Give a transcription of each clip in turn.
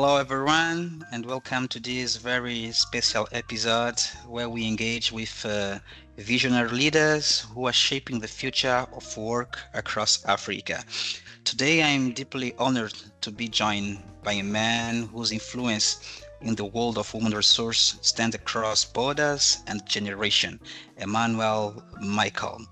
Hello, everyone, and welcome to this very special episode where we engage with visionary leaders who are shaping the future of work across Africa. Today, I'm deeply honored to be joined by a man whose influence in the world of human resource stands across borders and generation, Emmanuel Michael.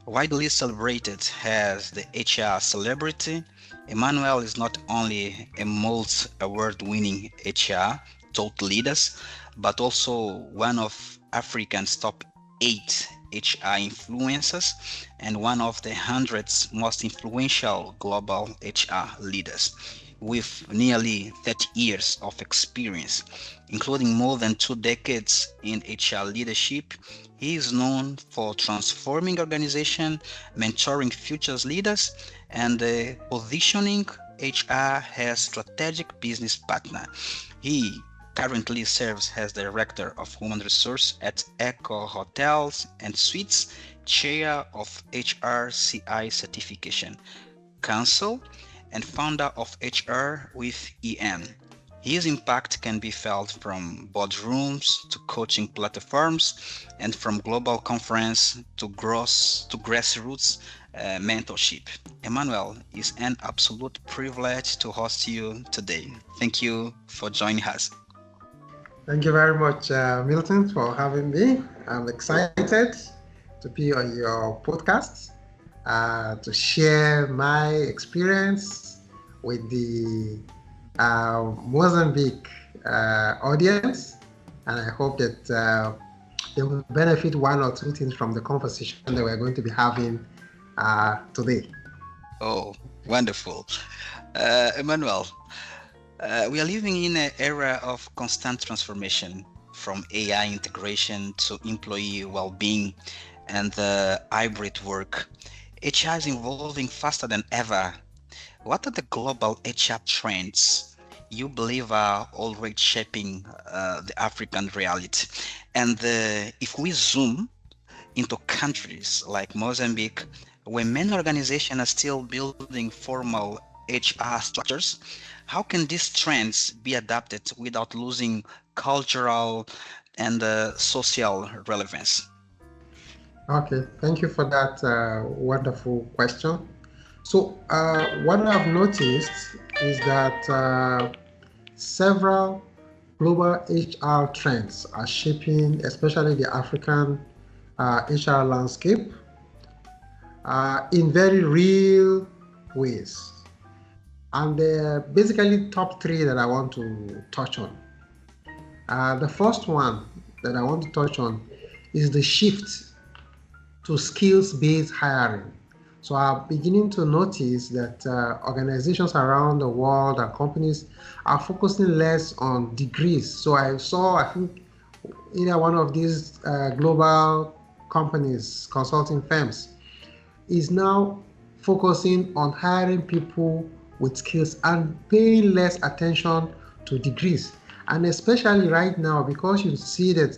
Widely celebrated as the HR celebrity, Emmanuel is not only a Mold award-winning HR thought leaders, but also one of Africa's top 8 HR influencers and one of the hundred's most influential global HR leaders. With nearly 30 years of experience, including more than 2 decades in HR leadership, he is known for transforming organizations, mentoring future leaders, and positioning HR as strategic business partner. He currently serves as Director of Human Resource at Eco Hotels and Suites, Chair of HRCI Certification Council, and founder of HR with EN. His impact can be felt from boardrooms to coaching platforms and from global conference to grassroots mentorship. Emmanuel, it's an absolute privilege to host you today. Thank you for joining us. Thank you very much, Milton, for having me. I'm excited to be on your podcast to share my experience with the Mozambique audience, and I hope that they will benefit one or two things from the conversation that we're going to be having today. Oh, wonderful. Emmanuel, we are living in an era of constant transformation, from AI integration to employee well-being and hybrid work. HR is evolving faster than ever. What are the global HR trends you believe are already shaping the African reality? And if we zoom into countries like Mozambique, where many organizations are still building formal HR structures, how can these trends be adapted without losing cultural and social relevance? Okay, thank you for that wonderful question. So, what I've noticed is that several global HR trends are shaping, especially the African HR landscape, in very real ways. And there are basically top three that I want to touch on. The first one that I want to touch on is the shift to skills-based hiring. So I'm beginning to notice that organizations around the world and companies are focusing less on degrees. So I think, either one of these global companies, consulting firms, is now focusing on hiring people with skills and paying less attention to degrees. And especially right now, because you see that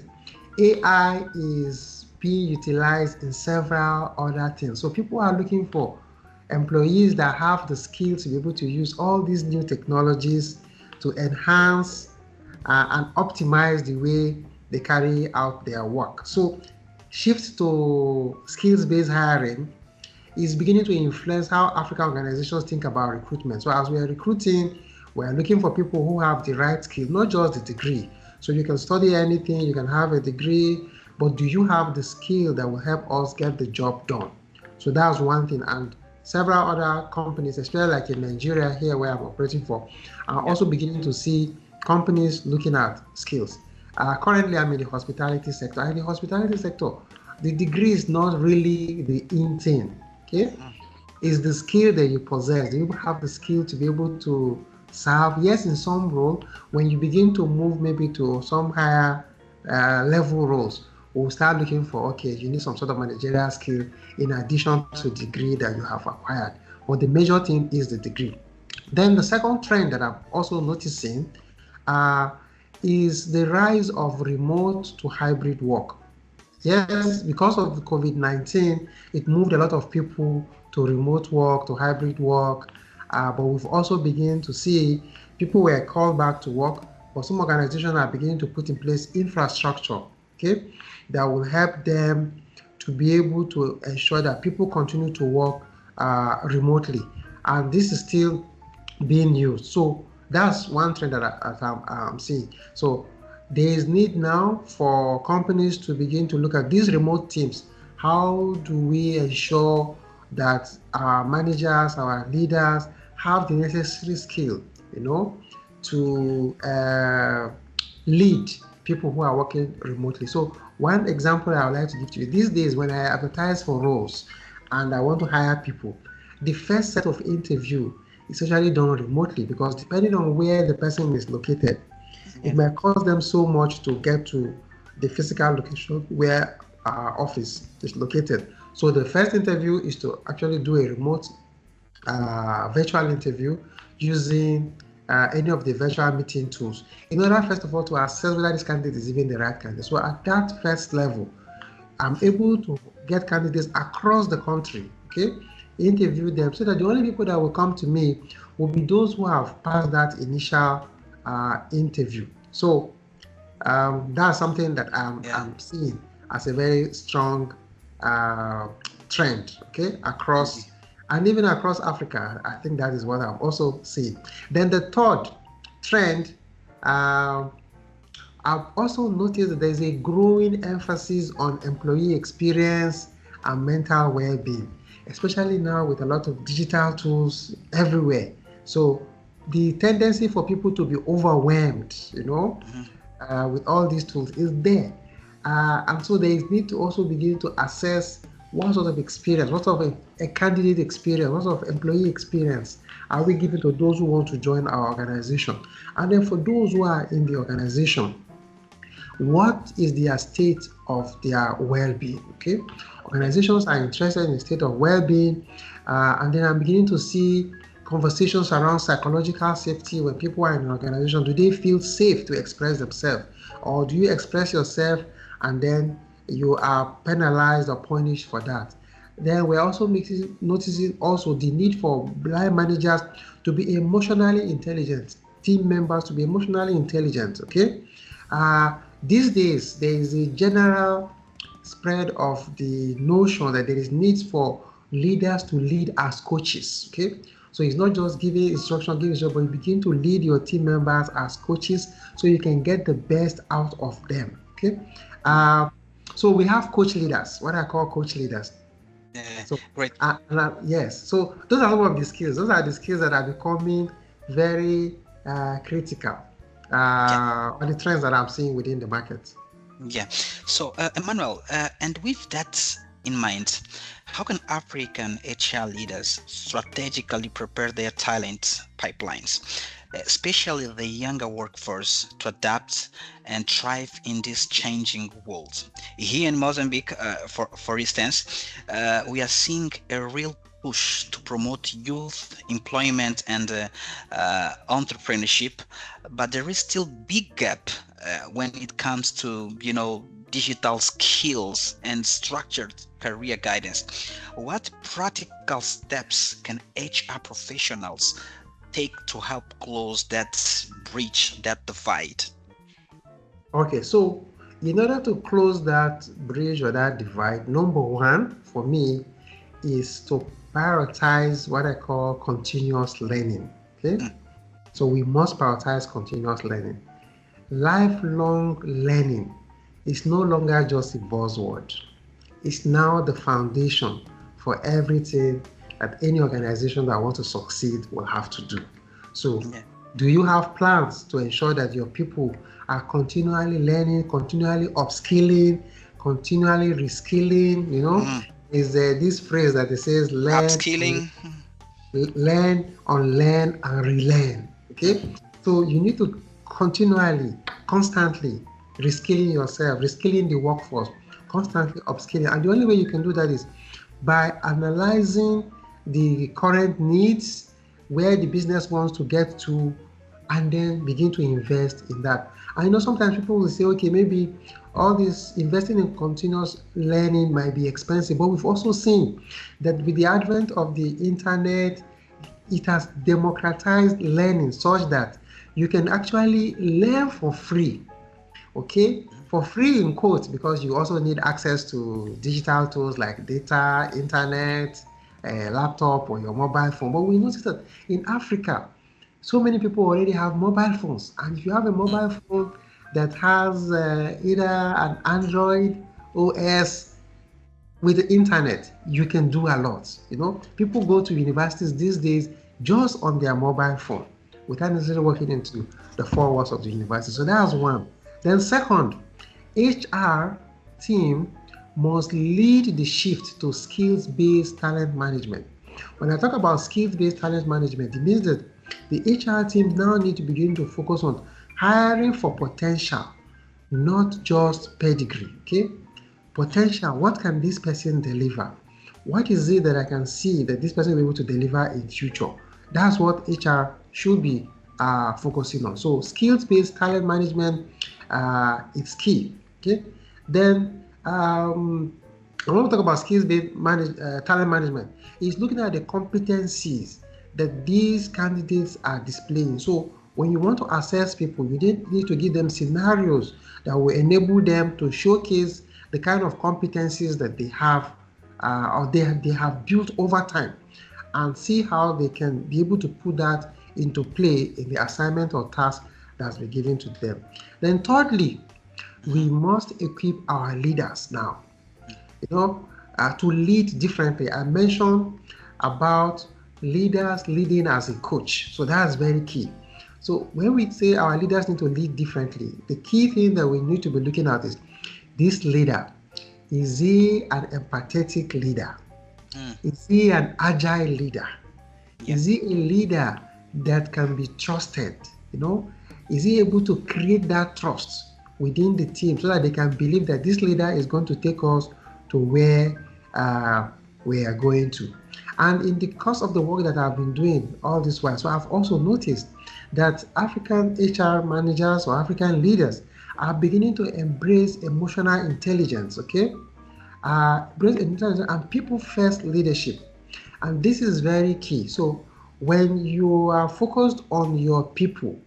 AI is being utilized in several other things. So people are looking for employees that have the skills to be able to use all these new technologies to enhance and optimize the way they carry out their work. So shift to skills-based hiring is beginning to influence how African organizations think about recruitment. So as we are recruiting, we are looking for people who have the right skills, not just the degree. So you can study anything, you can have a degree, but do you have the skill that will help us get the job done? So that's one thing. And several other companies, especially like in Nigeria here where I'm operating for, are also beginning to see companies looking at skills. Currently, I'm in the hospitality sector. In the hospitality sector, the degree is not really the in thing. Okay, is the skill that you possess. Do you have the skill to be able to serve? Yes, in some role, when you begin to move maybe to some higher level roles, we'll start looking for, okay, you need some sort of managerial skill in addition to the degree that you have acquired. But the major thing is the degree. Then the second trend that I'm also noticing is the rise of remote to hybrid work. Yes, because of COVID-19, it moved a lot of people to remote work, to hybrid work, but we've also begun to see People were called back to work, but some organizations are beginning to put in place infrastructure, okay, that will help them to be able to ensure that people continue to work remotely. And this is still being used. So that's one trend that I'm seeing. So there is need now for companies to begin to look at these remote teams. How do we ensure that our managers, our leaders have the necessary skill, to lead people who are working remotely? So one example I would like to give to you, these days when I advertise for roles and I want to hire people, the first set of interview is usually done remotely, because depending on where the person is located, it might cost them so much to get to the physical location where our office is located. So the first interview is to actually do a remote virtual interview using any of the virtual meeting tools, in order first of all to assess whether this candidate is even the right candidate. So at that first level, I'm able to get candidates across the country, okay, interview them, so that the only people that will come to me will be those who have passed that initial interview. So that's something that I'm seeing as a very strong trend, okay, across, and even across Africa. I think that is what I've also seen. Then the third trend, I've also noticed that there's a growing emphasis on employee experience and mental well-being, especially now with a lot of digital tools everywhere. So the tendency for people to be overwhelmed, with all these tools is there. And so there is need to also begin to assess what sort of experience, what sort of a candidate experience, what sort of employee experience are we giving to those who want to join our organization? And then for those who are in the organization, what is their state of their well-being? Okay, organizations are interested in the state of well-being, and then I'm beginning to see conversations around psychological safety. When people are in an organization, do they feel safe to express themselves, or do you express yourself and then you are penalized or punished for that? Then we're also noticing also the need for line managers to be emotionally intelligent, team members to be emotionally intelligent. Okay, these days there is a general spread of the notion that there is need for leaders to lead as coaches. Okay, so it's not just giving instruction, but you begin to lead your team members as coaches so you can get the best out of them. Okay, so we have coach leaders, what I call coach leaders. So Great. Yes, so those are some of the skills. Those are the skills that are becoming very critical on the trends that I'm seeing within the market. Yeah. So, Emmanuel, and with that in mind, how can African HR leaders strategically prepare their talent pipelines, especially the younger workforce, to adapt and thrive in this changing world? Here in Mozambique, for instance, we are seeing a real push to promote youth employment and entrepreneurship, but there is still big gap when it comes to digital skills and structured career guidance. What practical steps can HR professionals take to help close that breach, that divide? Okay, so in order to close that bridge or that divide, number one for me is to prioritize what I call continuous learning. Okay, so we must prioritize continuous learning. Lifelong learning is no longer just a buzzword. It's now the foundation for everything that any organization that wants to succeed will have to do. So, do you have plans to ensure that your people are continually learning, continually upskilling, continually reskilling? Is there this phrase that it says Upskilling, learn, unlearn, and relearn? Okay, so you need to continually, constantly reskilling yourself, reskilling the workforce, constantly upskilling. And the only way you can do that is by analyzing the current needs, where the business wants to get to, and then begin to invest in that. I know sometimes people will say, okay, maybe all this investing in continuous learning might be expensive, but we've also seen that with the advent of the internet, it has democratized learning such that you can actually learn for free, okay? For free in quotes, because you also need access to digital tools like data, internet, laptop, or your mobile phone. But we noticed that in Africa, so many people already have mobile phones. And if you have a mobile phone that has either an Android OS with the internet, you can do a lot. You know, people go to universities these days just on their mobile phone without necessarily working into the four walls of the university. So that's one. Then second, HR team must lead the shift to skills-based talent management. When I talk about skills-based talent management, it means that the HR team now need to begin to focus on hiring for potential, not just pedigree. Okay, potential. What can this person deliver? What is it that I can see that this person will be able to deliver in future? That's what HR should be focusing on. So skills-based talent management is key. Okay, then I want to talk about skills-based talent management. Is looking at the competencies that these candidates are displaying. So when you want to assess people, you need to give them scenarios that will enable them to showcase the kind of competencies that they have or they have built over time, and see how they can be able to put that into play in the assignment or task that's been given to them. Then thirdly, we must equip our leaders now, to lead differently. I mentioned about leaders leading as a coach. So that's very key. So when we say our leaders need to lead differently, the key thing that we need to be looking at is this leader. Is he an empathetic leader? Is he an agile leader? Is he a leader that can be trusted? Is he able to create that trust within the team so that they can believe that this leader is going to take us to where we are going to? And in the course of the work that I've been doing all this while, so I've also noticed that African HR managers or African leaders are beginning to embrace emotional intelligence, okay? Embrace intelligence and people-first leadership. And this is very key. So when you are focused on your people,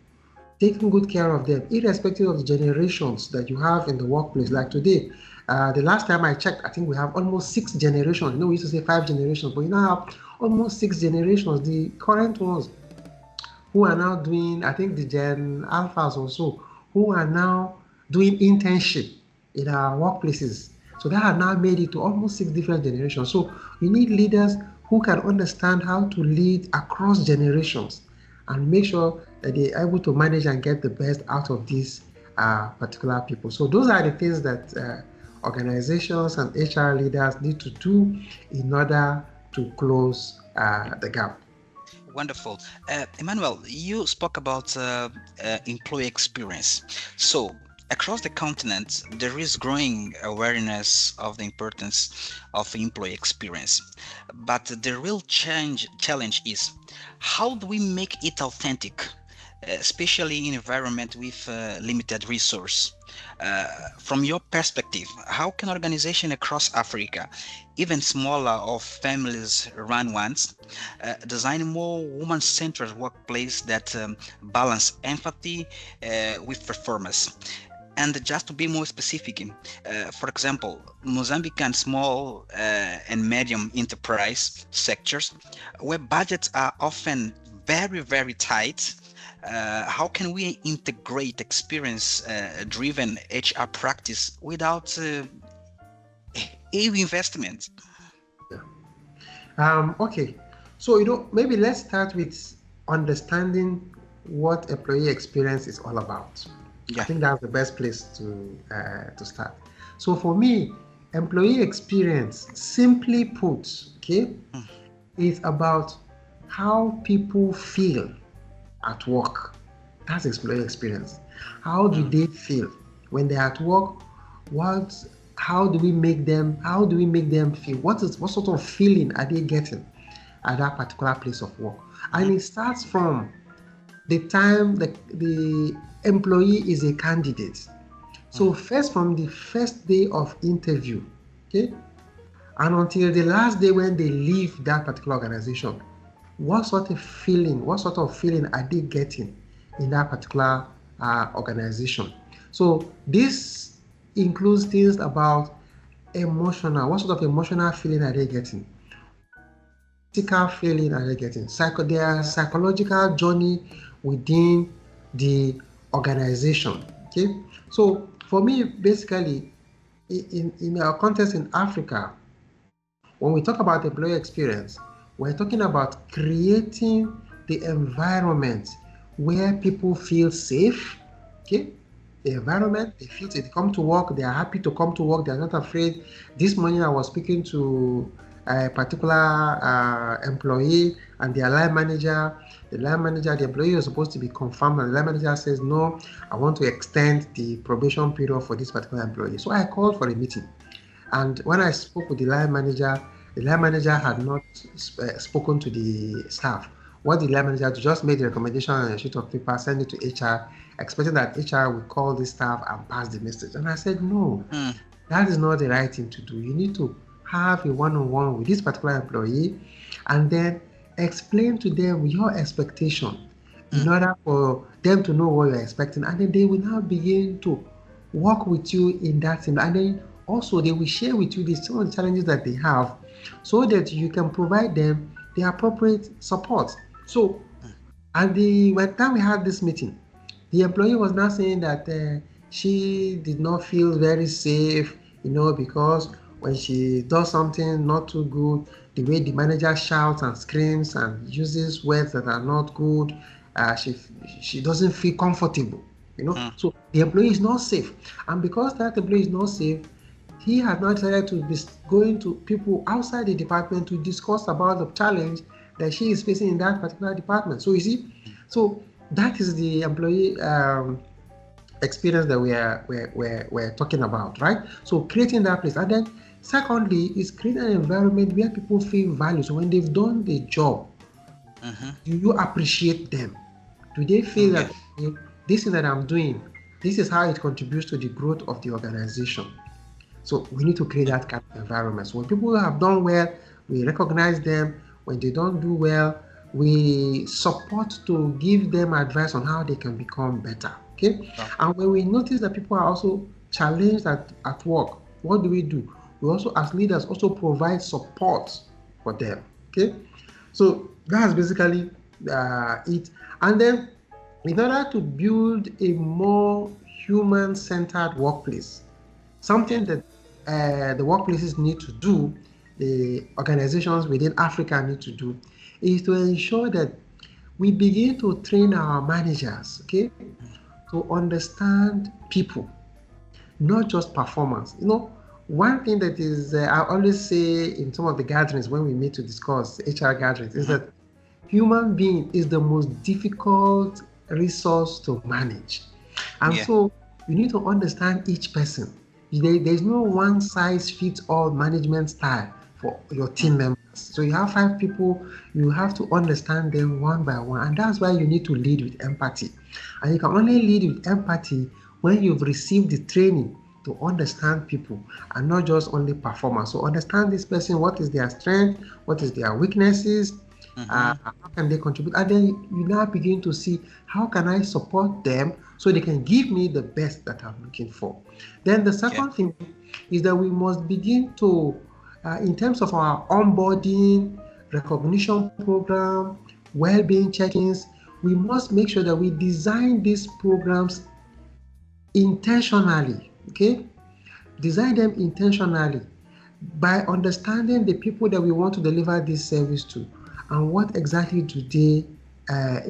taking good care of them, irrespective of the generations that you have in the workplace. Like today, the last time I checked, I think we have almost 6 generations. We used to say 5 generations, but you now have almost 6 generations. The current ones who are now doing, I think the Gen Alphas also, who are now doing internship in our workplaces. So that have now made it to almost 6 different generations. So you need leaders who can understand how to lead across generations and make sure that they are able to manage and get the best out of these particular people. So those are the things that organizations and HR leaders need to do in order to close the gap. Wonderful. Emmanuel, you spoke about employee experience. So across the continent, there is growing awareness of the importance of employee experience. But the real challenge is, how do we make it authentic, especially in an environment with limited resource? From your perspective, how can organizations across Africa, even smaller or families-run ones, design more woman-centered workplace that balance empathy with performance? And just to be more specific, for example, Mozambican small and medium enterprise sectors, where budgets are often very, very tight, how can we integrate experience-driven HR practice without heavy investment? Okay, so maybe let's start with understanding what employee experience is all about. Yeah. I think that's the best place to start. So for me, employee experience, simply put, is about how people feel at work. That's employee experience. How do they feel when they're at work? How do we make them feel? What sort of feeling are they getting at that particular place of work? And it starts from the time the employee is a candidate. So first, from the first day of interview, and until the last day when they leave that particular organization, what sort of feeling are they getting in that particular organization. So this includes things about emotional. What sort of emotional feeling are they getting? Physical feeling are they getting? Their psychological journey within the organization. Okay. So for me, basically, in our context in Africa, when we talk about employee experience, we're talking about creating the environment where people feel safe. Okay, the environment they feel safe. They come to work, they are happy to come to work, they are not afraid. This morning I was speaking to a particular employee and their line manager. The employee was supposed to be confirmed, and the line manager says, "No, I want to extend the probation period for this particular employee." So I called for a meeting. And when I spoke with the line manager had not spoken to the staff. What the line manager just made the recommendation on a sheet of paper, send it to HR, expecting that HR will call the staff and pass the message. And I said, no, that is not the right thing to do. You need to have a one-on-one with this particular employee and then explain to them your expectation in order for them to know what you're expecting. And then they will now begin to work with you in that team. And then also they will share with you some of the challenges that they have so that you can provide them the appropriate support. So, and when time we had this meeting, the employee was now saying that she did not feel very safe, because when she does something not too good, the way the manager shouts and screams and uses words that are not good, she doesn't feel comfortable, So the employee is not safe, and because that employee is not safe, he has now decided to be going to people outside the department to discuss about the challenge that she is facing in that particular department. So you see, so that is the employee experience that we're talking about, right? So creating that place, and then secondly is creating an environment where people feel valued. So when they've done the job, do you appreciate them? Do they feel that this thing that I'm doing, this is how it contributes to the growth of the organization? So we need to create that kind of environment. So when people have done well, we recognize them. When they don't do well, we support to give them advice on how they can become better. Okay. And when we notice that people are also challenged at work, what do? We also, as leaders, also provide support for them. Okay. So that's basically it. And then in order to build a more human-centered workplace, something that the workplaces need to do, the organizations within Africa need to do, is to ensure that we begin to train our managers, okay, to understand people, not just performance. One thing that is, I always say in some of the gatherings when we meet to discuss HR gatherings, is that human being is the most difficult resource to manage. And so you need to understand each person. There's no one size fits all management style for your team members. So you have 5 people, you have to understand them one by one. And that's why you need to lead with empathy. And you can only lead with empathy when you've received the training to understand people and not just only performance. So understand this person, what is their strength, what is their weaknesses, how can they contribute, and then you now begin to see how can I support them so they can give me the best that I'm looking for. Then the second thing is that we must begin to, in terms of our onboarding, recognition program, well-being check-ins, we must make sure that we design these programs intentionally, okay? Design them intentionally by understanding the people that we want to deliver this service to and what exactly do they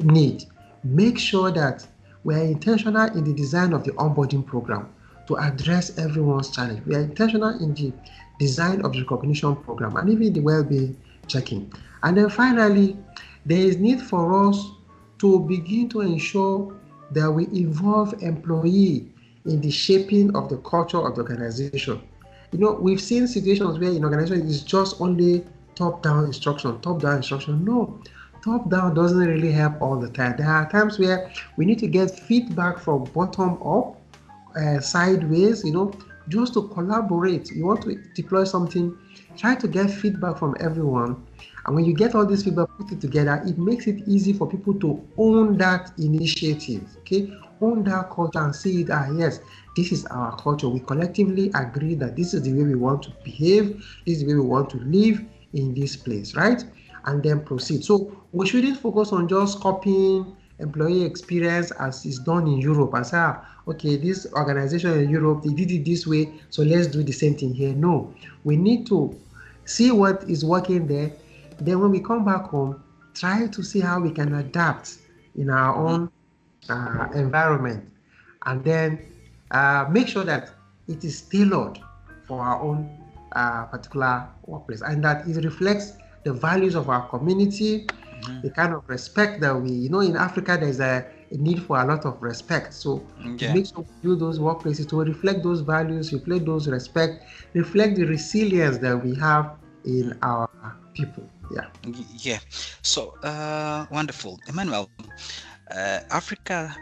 need. Make sure that we are intentional in the design of the onboarding program to address everyone's challenge. We are intentional in the design of the recognition program and even the well-being checking. And then finally, there is need for us to begin to ensure that we involve employee in the shaping of the culture of the organization. We've seen situations where in organization it's just only top-down instruction. No, top-down doesn't really help all the time. There are times where we need to get feedback from bottom up, sideways, just to collaborate. You want to deploy something, try to get feedback from everyone. And when you get all this feedback, put it together, it makes it easy for people to own that initiative, okay? Own that culture and see it, yes, this is our culture. We collectively agree that this is the way we want to behave, this is the way we want to live in this place, right? And then proceed. So we shouldn't focus on just copying employee experience as is done in Europe and say, okay, this organization in Europe, they did it this way, so let's do the same thing here. No, we need to see what is working there. Then when we come back home, try to see how we can adapt in our own environment, and then make sure that it is tailored for our own particular workplace, and that it reflects the values of our community, the kind of respect that we, in Africa, there's a need for a lot of respect. So to make sure we do those workplaces to reflect those values, reflect those respect, reflect the resilience that we have in our people. Yeah. So wonderful, Emmanuel. Africa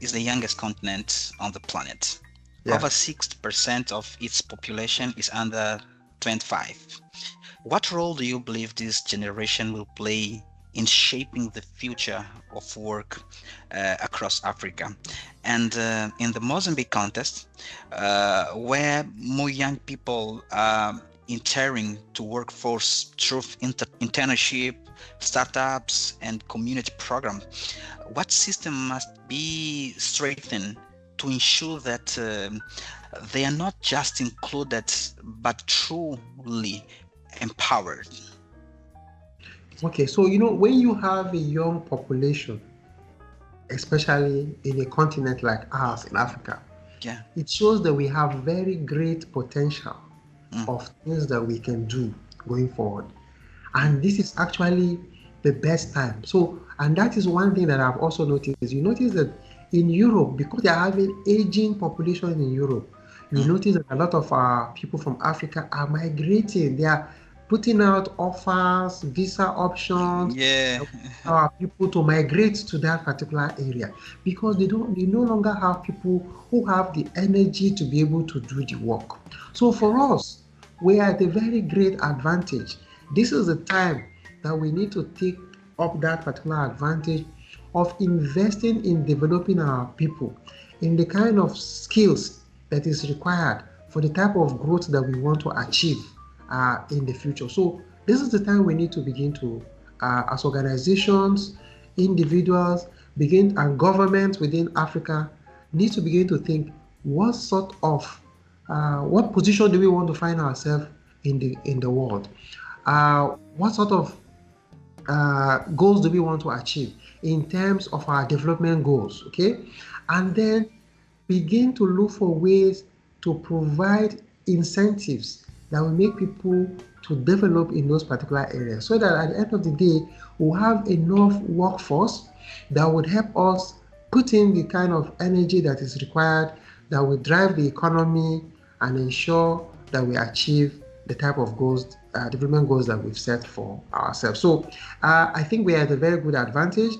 is the youngest continent on the planet. Over 60% of its population is under 25. What role do you believe this generation will play in shaping the future of work across Africa? And in the Mozambique context, where more young people are entering to workforce through internship, startups, and community programs, what system must be strengthened to ensure that they are not just included but truly empowered? Okay, so when you have a young population, especially in a continent like ours in Africa, it shows that we have very great potential of things that we can do going forward. And this is actually the best time. So, and that is one thing that I've also noticed. You notice that in Europe, because they are having aging population in Europe, you notice that a lot of people from Africa are migrating. They are putting out offers, visa options, people to migrate to that particular area because they no longer have people who have the energy to be able to do the work. So for us, we are at a very great advantage. This is the time that we need to take up that particular advantage of investing in developing our people in the kind of skills that is required for the type of growth that we want to achieve in the future. So this is the time we need to begin to, as organizations, individuals, and governments within Africa need to begin to think what sort of what position do we want to find ourselves in the world? What sort of goals do we want to achieve in terms of our development goals? Okay, and then begin to look for ways to provide incentives that will make people to develop in those particular areas, so that at the end of the day, we'll have enough workforce that would help us put in the kind of energy that is required, that will drive the economy and ensure that we achieve the type of goals, development goals that we've set for ourselves. So I think we are at a very good advantage.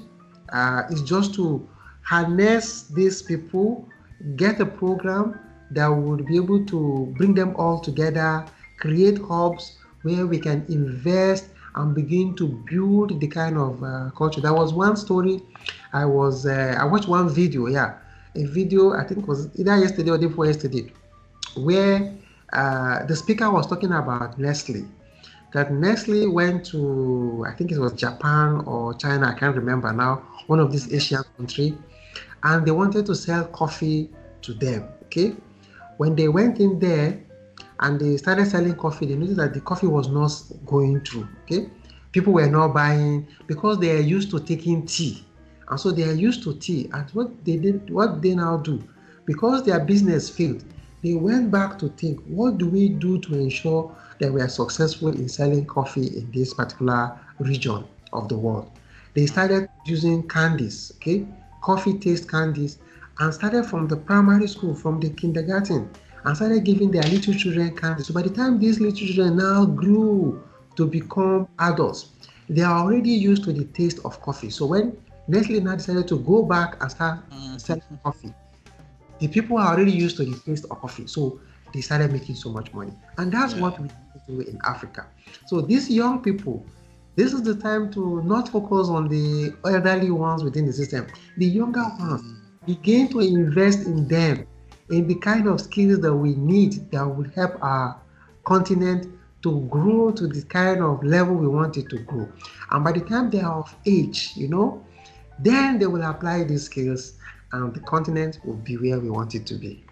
It's just to harness these people, get a program that would be able to bring them all together, create hubs where we can invest and begin to build the kind of culture. There was one story I watched one video, a video, I think it was either yesterday or day before yesterday, where the speaker was talking about Nestle. That Nestle went to, I think it was Japan or China, I can't remember now, one of these Asian countries, and they wanted to sell coffee to them, okay? When they went in there and they started selling coffee, they noticed that the coffee was not going through, okay? People were not buying because they are used to taking tea. And so they are used to tea. And what they now do, because their business failed, they went back to think, what do we do to ensure that we are successful in selling coffee in this particular region of the world? They started using candies, okay? Coffee taste candies, and started from the primary school, from the kindergarten, and started giving their little children candy. So by the time these little children now grew to become adults, they are already used to the taste of coffee. So when Nestle now decided to go back and start selling coffee, the people are already used to the taste of coffee. So they started making so much money. And that's Yeah. what we do in Africa. So these young people, this is the time to not focus on the elderly ones within the system. The younger ones, Mhm. begin to invest in them, in the kind of skills that we need that will help our continent to grow to the kind of level we want it to grow. And by the time they are of age, then they will apply these skills and the continent will be where we want it to be.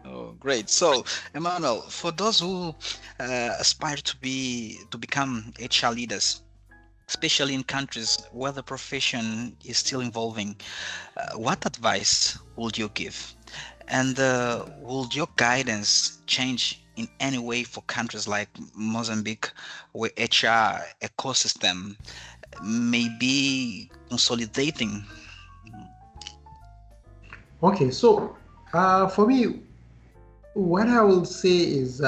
Oh, great. So, Emmanuel, for those who aspire to become HR leaders, especially in countries where the profession is still evolving, what advice would you give? And would your guidance change in any way for countries like Mozambique, where HR ecosystem may be consolidating? Okay, so for me, what I will say is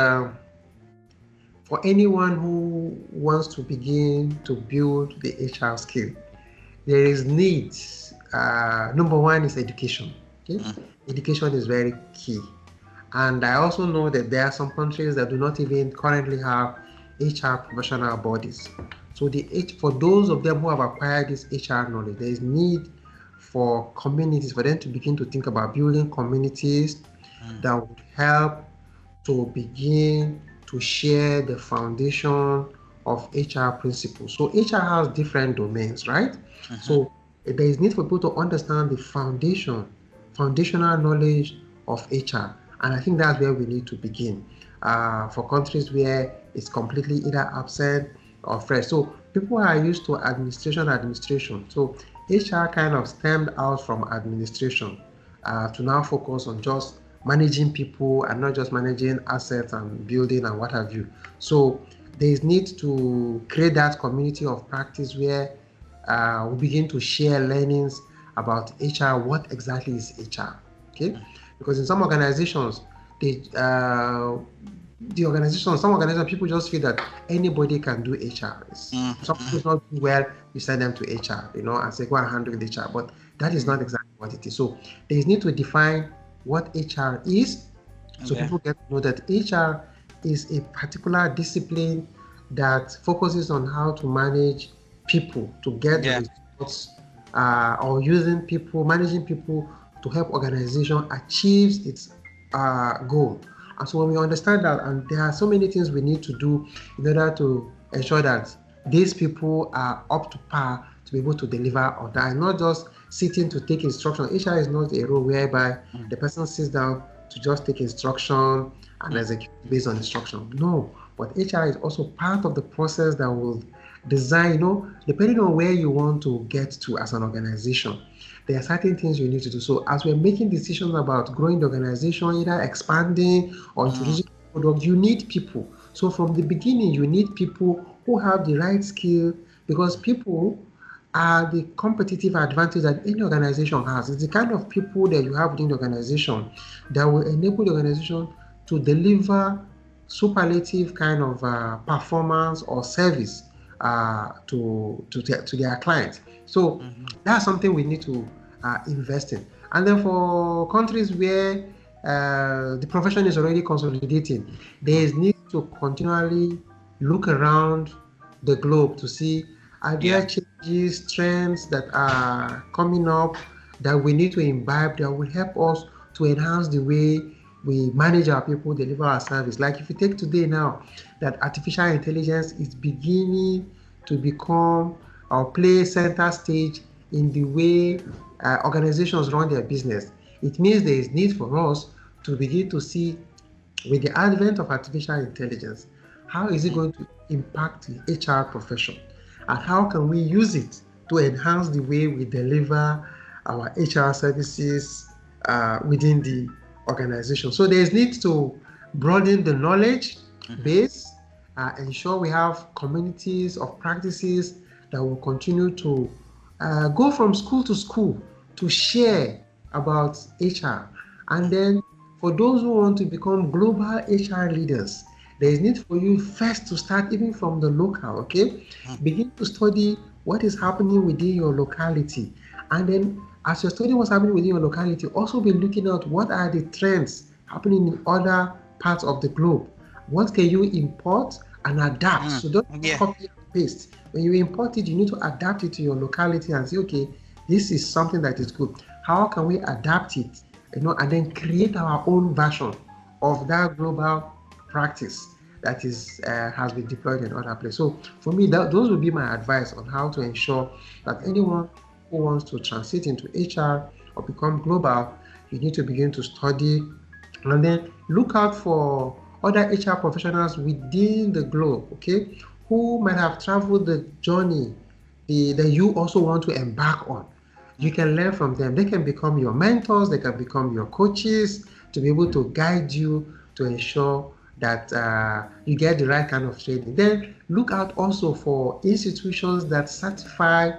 for anyone who wants to begin to build the HR skill, there is need. Number one is education. Okay, Mm. education is very key. And I also know that there are some countries that do not even currently have HR professional bodies. So for those of them who have acquired this HR knowledge, there is need for communities, for them to begin to think about building communities Mm. that would help to begin to share the foundation of HR principles. So HR has different domains, right? Mhm. So there is need for people to understand the foundational knowledge of HR. And I think that's where we need to begin. For countries where it's completely either absent or fresh. So people are used to administration. So HR kind of stemmed out from administration to now focus on just managing people and not just managing assets and building and what have you. So there is need to create that community of practice where we begin to share learnings about HR. What exactly is HR? Okay, because in some organizations, they some organizations, people just feel that anybody can do HR. Mm. If somebody is not doing well, you send them to HR, and say go and handle HR. But that is Mm. not exactly what it is. So there is need to define what HR is, so Okay. people get to know that HR is a particular discipline that focuses on how to manage people to get the Yeah. results, or managing people to help organization achieve its goal. And so when we understand that, and there are so many things we need to do in order to ensure that these people are up to par to be able to deliver on that, and not just sitting to take instruction. HR is not a role whereby Mm. the person sits down to just take instruction and Mm. execute based on instruction. No, but HR is also part of the process that will design, depending on where you want to get to as an organization. There are certain things you need to do. So as we're making decisions about growing the organization, either expanding or Mm. introducing products, you need people. So from the beginning, you need people who have the right skill, because people are the competitive advantage that any organization has. It's the kind of people that you have within the organization that will enable the organization to deliver superlative kind of performance or service to their clients. So Mhm. that's something we need to invest in. And then for countries where the profession is already consolidating, there Mm. is need to continually look around the globe to see, are Yeah. there changes, trends that are coming up that we need to imbibe that will help us to enhance the way we manage our people, deliver our service. Like if you take today now, that artificial intelligence is beginning to become or play center stage in the way organizations run their business. It means there is need for us to begin to see, with the advent of artificial intelligence, how is it Mm. going to impact the HR profession? And how can we use it to enhance the way we deliver our HR services within the organization? So there's need to broaden the knowledge Mhm. base, ensure we have communities of practices that will continue to go from school to school to Mm. share about HR. And then for those who want to become global HR leaders, there is need for you first to start even from the local, okay? Mm. Begin to study what is happening within your locality. And then as you're studying what's happening within your locality, also be looking at what are the trends happening in other parts of the globe. What can you import and adapt? So don't just Yeah. copy and paste. When you import it, you need to adapt it to your locality and say, okay, this is something that is good. How can we adapt it? And then create our own version of that global practice that is has been deployed in other places. So for me, those would be my advice on how to ensure that anyone who wants to transit into HR or become global, you need to begin to study and then look out for other HR professionals within the globe, okay, who might have traveled the journey that you also want to embark on. You can learn from them. They can become your mentors, they can become your coaches to be able to guide you to ensure that you get the right kind of training. Then look out also for institutions that certify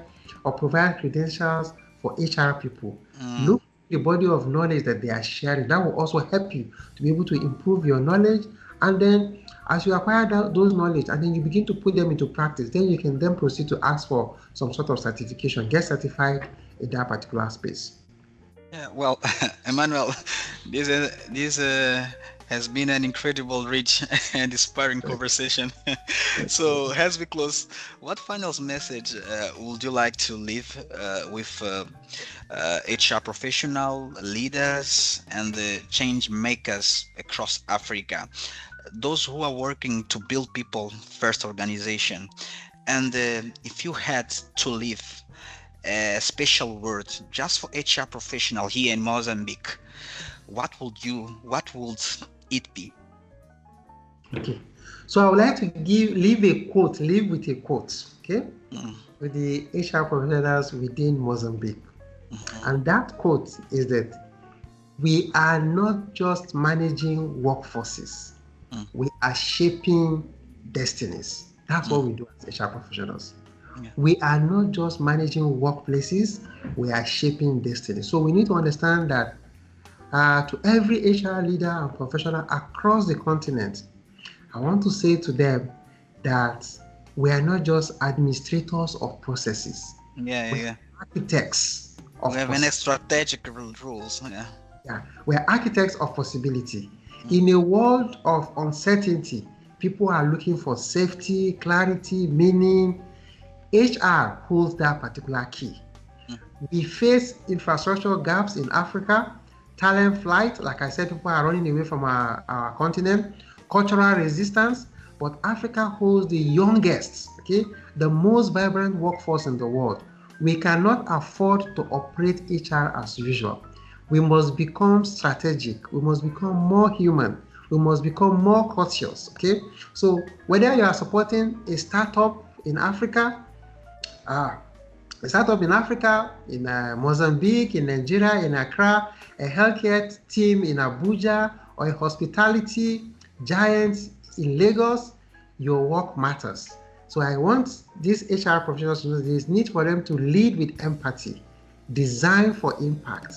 or provide credentials for HR people. Look at the body of knowledge that they are sharing. That will also help you to be able to improve your knowledge. And then as you acquire those knowledge and then you begin to put them into practice, then you can then proceed to ask for some sort of certification, get certified in that particular space. Yeah, well, Emmanuel, this has been an incredible, rich, and inspiring conversation. So, as we close, what final message would you like to leave with HR professional leaders and the change makers across Africa, those who are working to build people first organization? And if you had to leave a special word just for HR professional here in Mozambique, what would it be? Okay. So I would like to leave with a quote, okay, Mm, with the HR professionals within Mozambique. And that quote is that we are not just managing workforces, mm, we are shaping destinies. That's mm, what we do as HR professionals. yeah. We are not just managing workplaces, we are shaping destiny. So we need to understand that to every HR leader and professional across the continent, I want to say to them that we are not just administrators of processes, Yeah, yeah, we are yeah. architects We of have an possibility. strategic rules. Yeah. Yeah, we are architects of possibility. Mm, In a world of uncertainty, people are looking for safety, clarity, meaning. HR holds that particular key. mm, We face infrastructure gaps in Africa, talent flight, like I said, people are running away from our continent, cultural resistance, but Africa holds the youngest, okay, the most vibrant workforce in the world. We cannot afford to operate HR as usual. We must become strategic, we must become more human, we must become more cautious, okay? So whether you are supporting a startup in Africa, uh, a startup in Africa, in Mozambique, in Nigeria, in Accra, a healthcare team in Abuja, or a hospitality giant in Lagos, your work matters. So I want these HR professionals to know this need for them to lead with empathy, design for impact,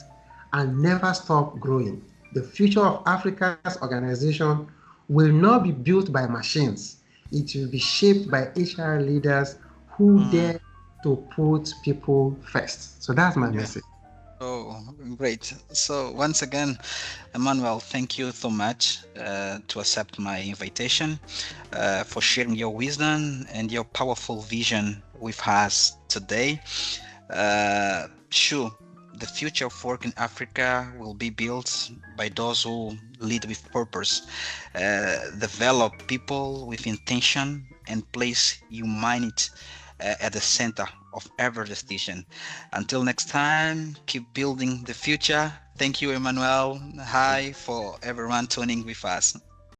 and never stop growing. The future of Africa's organization will not be built by machines. It will be shaped by HR leaders who mm, dare to put people first. So that's my yeah. message. Oh, great. So once again, Emmanuel, thank you so much to accept my invitation, for sharing your wisdom and your powerful vision with us today. Sure, the future of work in Africa will be built by those who lead with purpose, develop people with intention, and place humanity at the center of every decision. Until next time, keep building the future. Thank you, Emmanuel. Hi for everyone tuning with us.